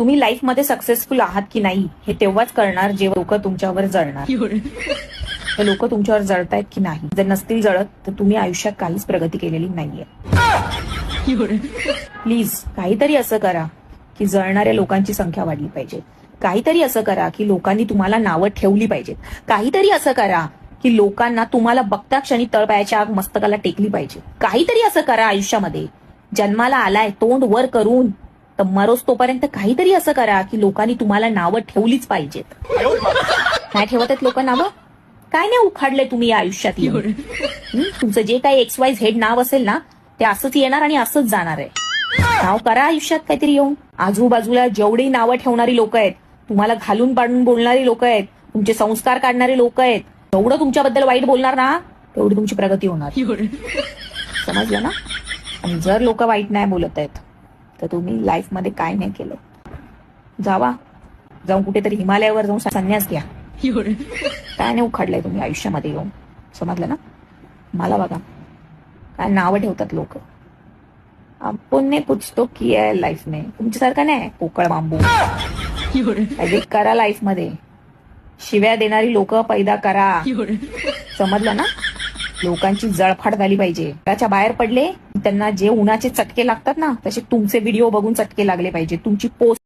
तुम्ही लाईफ मध्ये सक्सेसफुल आहात की नाही हे तेव्हाच कळणार जेव्हा लोक तुमच्यावर जळणार. तर लोक तुमच्यावर जळतायत की नाही, जर नसतील जळत तर तुम्ही आयुष्यात काहीच प्रगती केलेली नाहीये. प्लीज काहीतरी असं करा की जळणाऱ्या लोकांची संख्या वाढली पाहिजे. काहीतरी असं करा की लोकांनी तुम्हाला नावं ठेवली पाहिजेत. काहीतरी असं करा की लोकांना तुम्हाला बघता क्षणी तळपायाच्या आग मस्तकाला टेकली पाहिजे. काहीतरी असं करा आयुष्यामध्ये. जन्माला आलाय तोंड वर करून तर मरोस तोपर्यंत काहीतरी असं करा की लोकांनी तुम्हाला नावं ठेवलीच पाहिजेत. नाही ठेवत आहेत लोक नावं? काय नाही उखाडलंय तुम्ही या आयुष्यात येऊन? तुमचं जे काही XYZ नाव असेल ना ते असंच येणार आणि असंच जाणार आहे. नाव करा आयुष्यात काहीतरी येऊन. आजूबाजूला जेवढी नावं ठेवणारी लोक आहेत, तुम्हाला घालून पाडून बोलणारी लोक आहेत, तुमचे संस्कार काढणारे लोक आहेत, जेवढं तुमच्याबद्दल वाईट बोलणार ना तेवढी तुमची प्रगती होणार. समजलं ना? आणि जर लोक वाईट नाही बोलत आहेत तर तुम्ही लाईफ मध्ये काय नाही केलं. जाऊन कुठेतरी हिमालयावर जाऊन संन्यास घ्या. काय नाही उखाडलंय तुम्ही आयुष्यामध्ये येऊन. समजलं ना? मला बघा काय नावं ठेवतात लोक. आपण ने कुछ तो किया है लाईफ में. तुमच्यासारखं नाही पोकळ बांबू. काहीतरी करा लाईफ मध्ये. शिव्या देणारी लोक पैदा करा. समजलं ना? लोकांची जळफाट झाली पाहिजे. घराच्या बाहेर पडले त्यांना जे उन्हाचे चटके लागतात ना तसे तुमचे व्हिडिओ बघून चटके लागले पाहिजे. तुमची पोस्ट